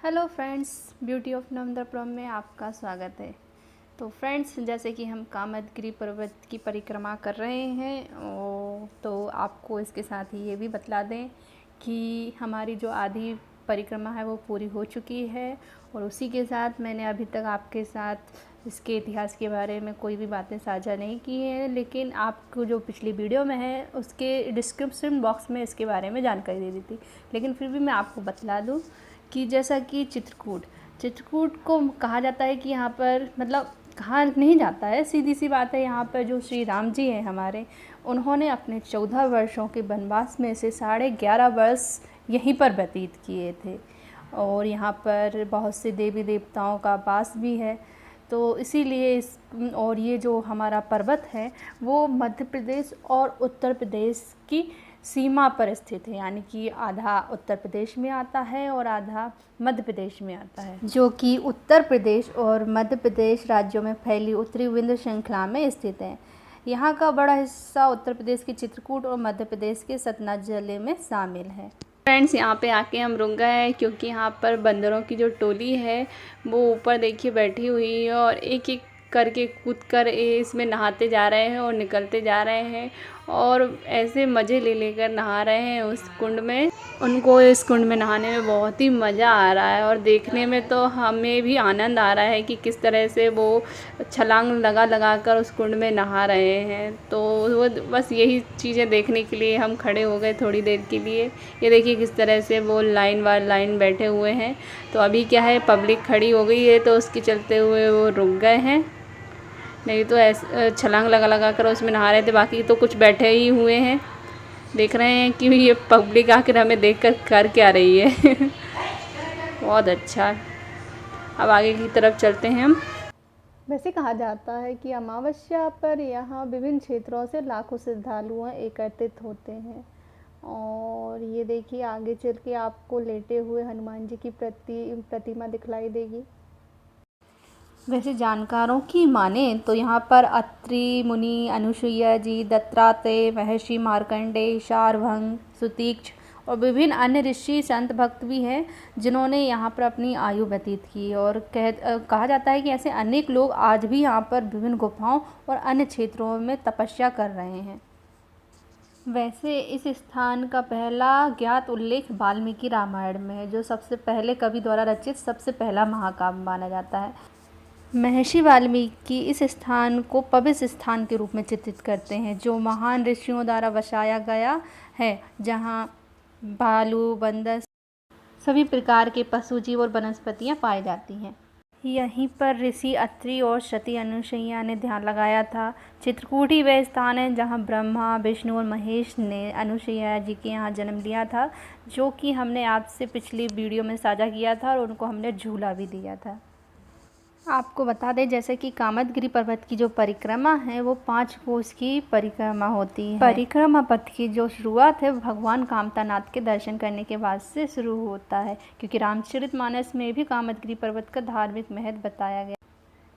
Hello friends, beauty of नवंद्रपुरम में आपका स्वागत है। तो फ्रेंड्स, जैसे कि हम कामदगिरि पर्वत की परिक्रमा कर रहे हैं तो आपको इसके साथ ही ये भी बतला दें कि हमारी जो आधी परिक्रमा है वो पूरी हो चुकी है। और उसी के साथ मैंने अभी तक आपके साथ इसके इतिहास के बारे में कोई भी बातें साझा नहीं की हैं, लेकिन आपको जो पिछली वीडियो में है उसके डिस्क्रिप्शन बॉक्स में इसके बारे में जानकारी दे दी थी। लेकिन फिर भी मैं आपको बतला दूँ कि जैसा कि चित्रकूट को कहा जाता है कि यहाँ पर मतलब कहा नहीं जाता है, सीधी सी बात है। यहाँ पर जो श्री राम जी हैं हमारे, उन्होंने अपने 14 वर्षों के वनवास में से 11.5 वर्ष यहीं पर व्यतीत किए थे। और यहाँ पर बहुत से देवी देवताओं का वास भी है। तो इसीलिए और ये जो हमारा पर्वत है वो मध्य प्रदेश और उत्तर प्रदेश की सीमा पर स्थित है, यानी कि आधा उत्तर प्रदेश में आता है और आधा मध्य प्रदेश में आता है, जो कि उत्तर प्रदेश और मध्य प्रदेश राज्यों में फैली उत्तरी विंध्य श्रृंखला में स्थित है। यहाँ का बड़ा हिस्सा उत्तर प्रदेश के चित्रकूट और मध्य प्रदेश के सतना जिले में शामिल है। फ्रेंड्स, यहाँ पे आके हम रुक गए हैं क्योंकि यहाँ पर बंदरों की जो टोली है वो ऊपर देखिए बैठी हुई है और एक एक करके कूद कर इसमें नहाते जा रहे हैं और निकलते जा रहे हैं और ऐसे मज़े ले लेकर नहा रहे हैं उस कुंड में। उनको इस कुंड में नहाने में बहुत ही मज़ा आ रहा है और देखने में तो हमें भी आनंद आ रहा है कि किस तरह से वो छलांग लगा कर उस कुंड में नहा रहे हैं। तो वो बस यही चीज़ें देखने के लिए हम खड़े हो गए थोड़ी देर के लिए। ये देखिए किस तरह से वो लाइन बाय लाइन बैठे हुए हैं। तो अभी क्या है, पब्लिक खड़ी हो गई है तो उसके चलते हुए वो रुक गए हैं, नहीं तो ऐसे छलांग लगा कर उसमें नहा रहे थे। बाकी तो कुछ बैठे ही हुए हैं, देख रहे हैं कि ये पब्लिक आकर हमें कर क्या रही है। बहुत अच्छा। अब आगे की तरफ चलते हैं हम। वैसे कहा जाता है कि अमावस्या पर यहाँ विभिन्न क्षेत्रों से लाखों श्रद्धालु एकत्रित होते हैं। और ये देखिए आगे चल के आपको लेटे हुए हनुमान जी की प्रतिमा दिखलाई देगी। वैसे जानकारों की माने तो यहाँ पर अत्रि मुनि, अनुसुईया जी, दत्तात्रेय, महर्षि मार्कंडेय, शार्वंग, सुतीक्ष और विभिन्न अन्य ऋषि संत भक्त भी हैं जिन्होंने यहाँ पर अपनी आयु व्यतीत की। और कहा जाता है कि ऐसे अनेक लोग आज भी यहाँ पर विभिन्न गुफाओं और अन्य क्षेत्रों में तपस्या कर रहे हैं। वैसे इस स्थान का पहला ज्ञात उल्लेख वाल्मीकि रामायण में है, जो सबसे पहले कवि द्वारा रचित सबसे पहला महाकाव्य माना जाता है। महर्षि वाल्मीकि इस स्थान को पवित्र स्थान के रूप में चित्रित करते हैं, जो महान ऋषियों द्वारा बसाया गया है, जहाँ भालू, बंदर, सभी प्रकार के पशु, जीव और वनस्पतियाँ पाई जाती हैं। यहीं पर ऋषि अत्रि और सती अनुसुईया ने ध्यान लगाया था। चित्रकूट ही वह स्थान है जहाँ ब्रह्मा, विष्णु और महेश ने अनुसुईया जी के यहाँ जन्म लिया था, जो कि हमने आपसे पिछली वीडियो में साझा किया था और उनको हमने झूला भी दिया था। आपको बता दें जैसे कि कामदगिरि पर्वत की जो परिक्रमा है वो 5 कोस की परिक्रमा होती है। परिक्रमा पथ की जो शुरुआत है भगवान कामतानाथ के दर्शन करने के बाद से शुरू होता है, क्योंकि रामचरितमानस में भी कामदगिरि पर्वत का धार्मिक महत्व बताया गया।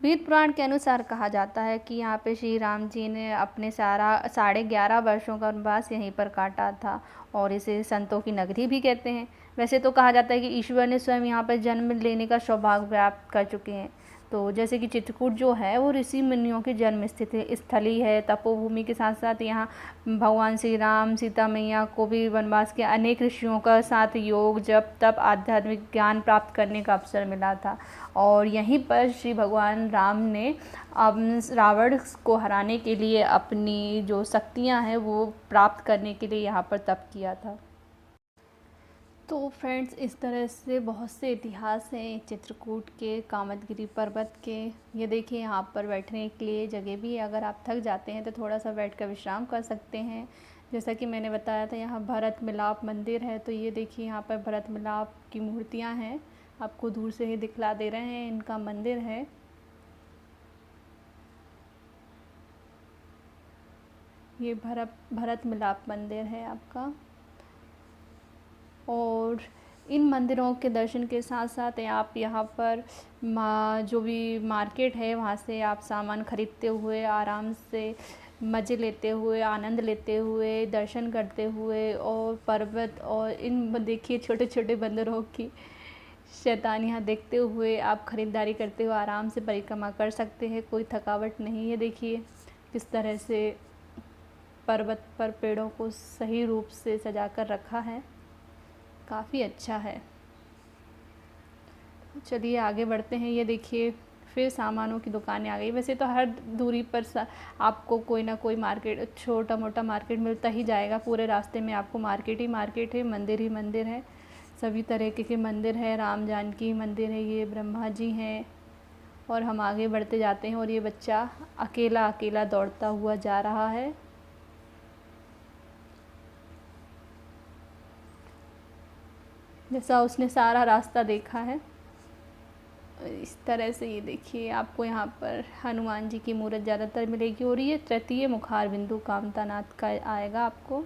वेद पुराण के अनुसार कहा जाता है कि यहाँ पे श्री राम जी ने अपने 11.5 वर्षों का वनवास यहीं पर काटा था और इसे संतों की नगरी भी कहते हैं। वैसे तो कहा जाता है कि ईश्वर ने स्वयं यहाँ पर जन्म लेने का सौभाग्य प्राप्त कर चुके हैं। तो जैसे कि चित्रकूट जो है वो ऋषि मुनियों की जन्म स्थली है, तपोभूमि के साथ साथ यहाँ भगवान श्री राम, सीता मैया को भी वनवास के अनेक ऋषियों का साथ योग, जप, तप, आध्यात्मिक ज्ञान प्राप्त करने का अवसर मिला था। और यहीं पर श्री भगवान राम ने रावण को हराने के लिए अपनी जो शक्तियाँ हैं वो प्राप्त करने के लिए यहाँ पर तप किया था। तो फ्रेंड्स, इस तरह से बहुत से इतिहास हैं चित्रकूट के, कामदगिरि पर्वत के। ये देखिए यहाँ पर बैठने के लिए जगह भी है, अगर आप थक जाते हैं तो थोड़ा सा बैठकर विश्राम कर सकते हैं। जैसा कि मैंने बताया था यहाँ भरत मिलाप मंदिर है, तो ये देखिए यहाँ पर भरत मिलाप की मूर्तियाँ हैं, आपको दूर से ही दिखला दे रहे हैं, इनका मंदिर है। ये भरत मिलाप मंदिर है आपका। और इन मंदिरों के दर्शन के साथ साथ आप यहाँ पर जो भी मार्केट है वहाँ से आप सामान खरीदते हुए आराम से मज़े लेते हुए, आनंद लेते हुए, दर्शन करते हुए और पर्वत और इन देखिए छोटे छोटे बंदरों की शैतानियाँ देखते हुए आप ख़रीदारी करते हुए आराम से परिक्रमा कर सकते हैं, कोई थकावट नहीं है। देखिए किस तरह से पर्वत पर पेड़ों को सही रूप से सजा कर रखा है, काफ़ी अच्छा है। चलिए आगे बढ़ते हैं। ये देखिए फिर सामानों की दुकानें आ गई। वैसे तो हर दूरी पर आपको कोई ना कोई मार्केट, छोटा मोटा मार्केट मिलता ही जाएगा। पूरे रास्ते में आपको मार्केट ही मार्केट है, मंदिर ही मंदिर है, सभी तरीके के मंदिर है। राम जानकी मंदिर है, ये ब्रह्मा जी हैं। और हम आगे बढ़ते जाते हैं और ये बच्चा अकेला अकेला दौड़ता हुआ जा रहा है। जैसा उसने सारा रास्ता देखा है। इस तरह से ये देखिए आपको यहाँ पर हनुमान जी की मूर्त ज़्यादातर मिलेगी और ये तृतीय मुखार बिंदु कामतानाथ का आएगा आपको।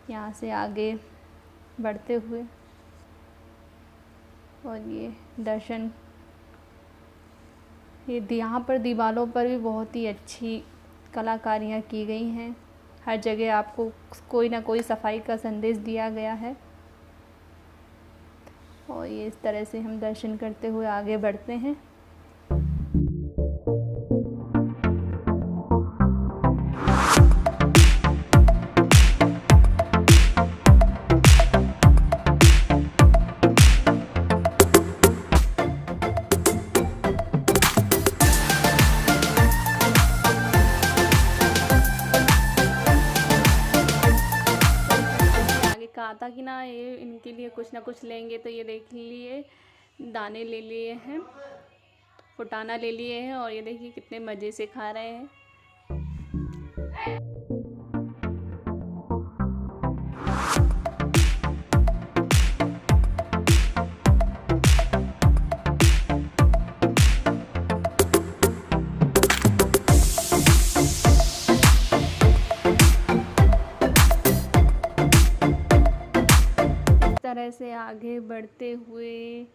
यहाँ से आगे बढ़ते हुए और ये दर्शन, ये यहाँ पर दीवारों पर भी बहुत ही अच्छी कलाकारियाँ की गई हैं। हर जगह आपको कोई ना कोई सफाई का संदेश दिया गया है। और ये इस तरह से हम दर्शन करते हुए आगे बढ़ते हैं। कहा था कि ना ये इनके लिए कुछ ना कुछ लेंगे, तो ये देख लिए दाने ले लिए हैं, फुटाना ले लिए हैं और ये देखिए कितने मज़े से खा रहे हैं। तरह से आगे बढ़ते हुए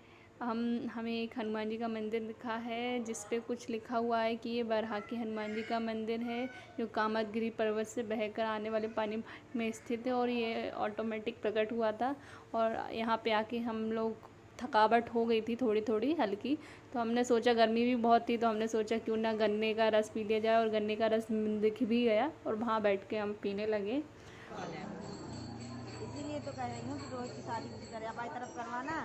हमें एक हनुमान जी का मंदिर दिखा है, जिस पे कुछ लिखा हुआ है कि ये बरहा के हनुमान जी का मंदिर है, जो कामदगिरी पर्वत से बहकर आने वाले पानी में स्थित है। और ये ऑटोमेटिक प्रकट हुआ था। और यहाँ पे आके हम लोग, थकावट हो गई थी थोड़ी थोड़ी हल्की, तो हमने सोचा, गर्मी भी बहुत थी, तो हमने सोचा क्यों ना गन्ने का रस पी लिया जाए। और गन्ने का रस दिख भी गया और वहाँ बैठ के हम पीने लगे। इसीलिए तो कह रही हूँ कि रोज की शादी की तरह हमारी तरफ करवाना।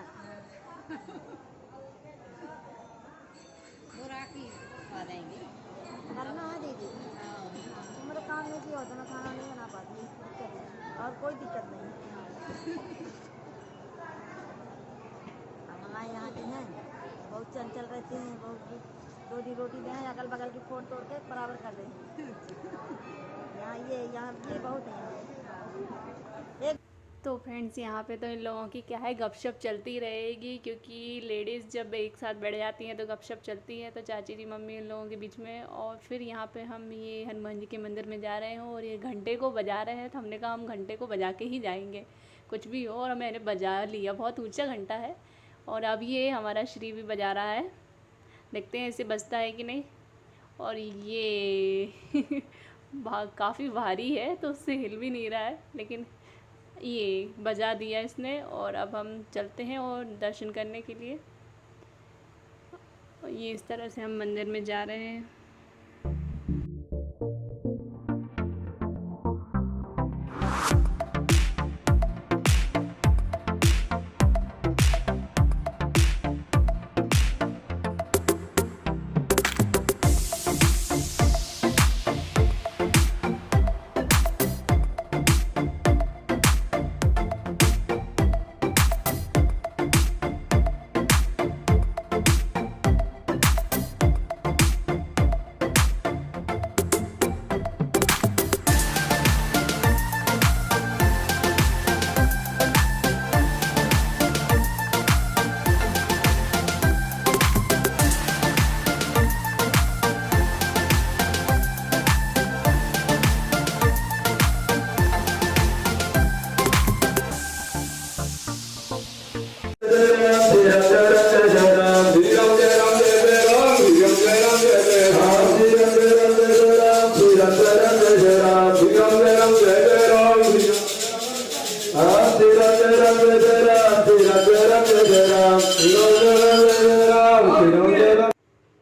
करना है दीदी, तुम्हारे काम में क्या होता है, मैं खाना नहीं बना पाती, दिक्कत है और कोई दिक्कत नहीं। हमारे यहाँ की हैं बहुत चंचल रहते हैं, बहुत रोटी रोटी दें, अगल बगल की फोड़ तोड़ के बराबर कर दें। यहाँ ये बहुत है। तो फ्रेंड्स यहाँ पे तो इन लोगों की क्या है, गपशप चलती रहेगी, क्योंकि लेडीज़ जब एक साथ बैठ जाती हैं तो गपशप चलती है। तो चाची जी मम्मी इन लोगों के बीच में। और फिर यहाँ पे हम ये हनुमान जी के मंदिर में जा रहे हैं और ये घंटे को बजा रहे हैं। तो हमने कहा हम घंटे को बजा के ही जाएंगे कुछ भी हो, और मैंने बजा लिया। बहुत ऊँचा घंटा है। और अब ये हमारा श्री भी बजा रहा है, देखते हैं इसे बजता है कि नहीं। और ये काफ़ी भारी है तो उससे हिल भी नहीं रहा है, लेकिन ये बजा दिया इसने। और अब हम चलते हैं और दर्शन करने के लिए। ये इस तरह से हम मंदिर में जा रहे हैं।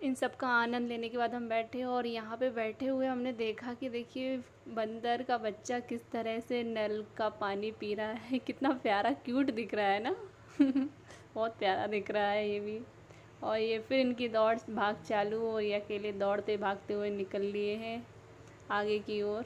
इन सब का आनंद लेने के बाद हम बैठे और यहाँ पे बैठे हुए हमने देखा कि देखिए बंदर का बच्चा किस तरह से नल का पानी पी रहा है। कितना प्यारा क्यूट दिख रहा है ना। बहुत प्यारा दिख रहा है ये भी। और ये फिर इनकी दौड़ भाग चालू और ये अकेले दौड़ते भागते हुए निकल लिए हैं आगे की ओर।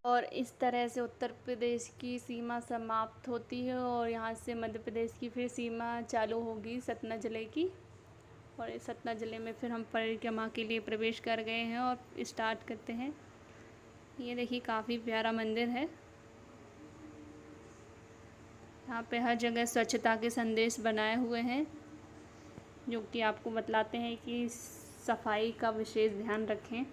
और इस तरह से उत्तर प्रदेश की सीमा समाप्त होती है और यहाँ से मध्य प्रदेश की फिर सीमा चालू होगी सतना ज़िले की। और इस सतना ज़िले में फिर हम परिक्रमा के लिए प्रवेश कर गए हैं और स्टार्ट करते हैं। ये देखिए काफ़ी प्यारा मंदिर है। यहाँ पे हर जगह स्वच्छता के संदेश बनाए हुए हैं जो कि आपको बतलाते हैं कि सफाई का विशेष ध्यान रखें।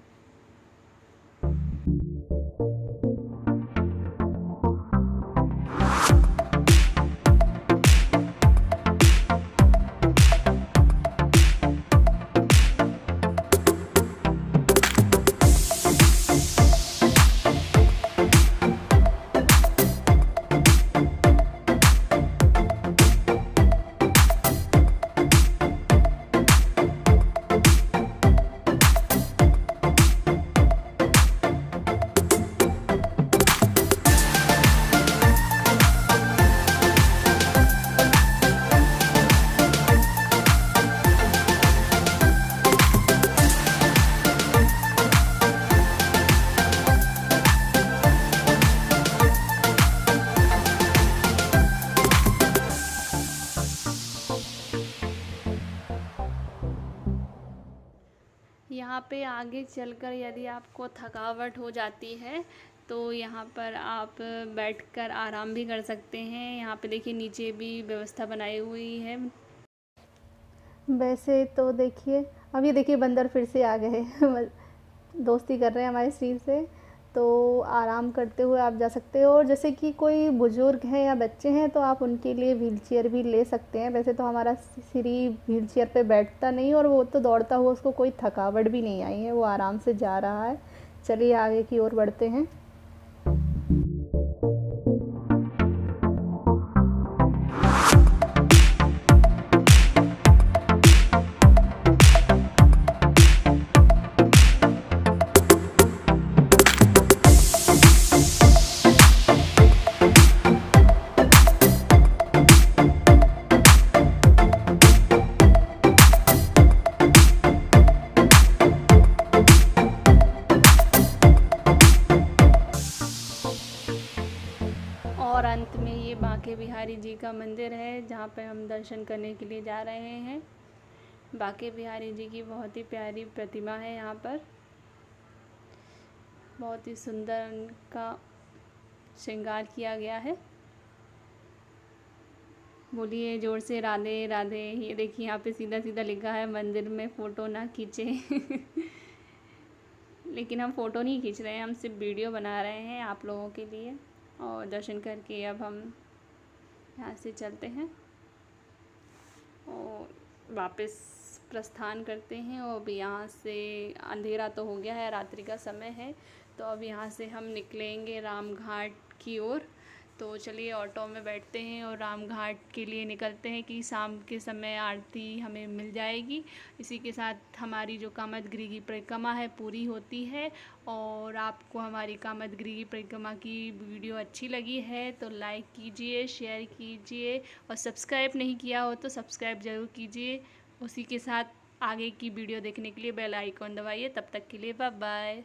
यहाँ पे आगे चलकर यदि आपको थकावट हो जाती है तो यहाँ पर आप बैठकर आराम भी कर सकते हैं। यहाँ पे देखिए नीचे भी व्यवस्था बनाई हुई है। वैसे तो देखिए अब ये देखिए बंदर फिर से आ गए दोस्ती कर रहे हैं हमारे शरीर से। तो आराम करते हुए आप जा सकते हो और जैसे कि कोई बुज़ुर्ग हैं या बच्चे हैं तो आप उनके लिए व्हीलचेयर भी ले सकते हैं। वैसे तो हमारा श्री व्हीलचेयर पे बैठता नहीं और वो तो दौड़ता हुआ, उसको कोई थकावट भी नहीं आई है, वो आराम से जा रहा है। चलिए आगे की ओर बढ़ते हैं। और अंत में ये बांके बिहारी जी का मंदिर है जहाँ पे हम दर्शन करने के लिए जा रहे हैं। बांके बिहारी जी की बहुत ही प्यारी प्रतिमा है यहाँ पर। बहुत ही सुंदर उनका श्रृंगार किया गया है। बोलिए जोर से राधे राधे। ये देखिए यहाँ पे सीधा सीधा लिखा है मंदिर में फ़ोटो ना खींचे। लेकिन हम फ़ोटो नहीं खींच रहे हैं, हम सिर्फ वीडियो बना रहे हैं आप लोगों के लिए। और दर्शन करके अब हम यहाँ से चलते हैं और वापस प्रस्थान करते हैं। और अब यहाँ से अंधेरा तो हो गया है, रात्रि का समय है, तो अब यहाँ से हम निकलेंगे रामघाट की ओर। तो चलिए ऑटो में बैठते हैं और रामघाट के लिए निकलते हैं कि शाम के समय आरती हमें मिल जाएगी। इसी के साथ हमारी जो कामदगिरि की परिक्रमा है पूरी होती है। और आपको हमारी कामदगिरि की परिक्रमा की वीडियो अच्छी लगी है तो लाइक कीजिए, शेयर कीजिए और सब्सक्राइब नहीं किया हो तो सब्सक्राइब ज़रूर कीजिए। उसी के साथ आगे की वीडियो देखने के लिए बेल आइकॉन दबाइए। तब तक के लिए बाय बाय।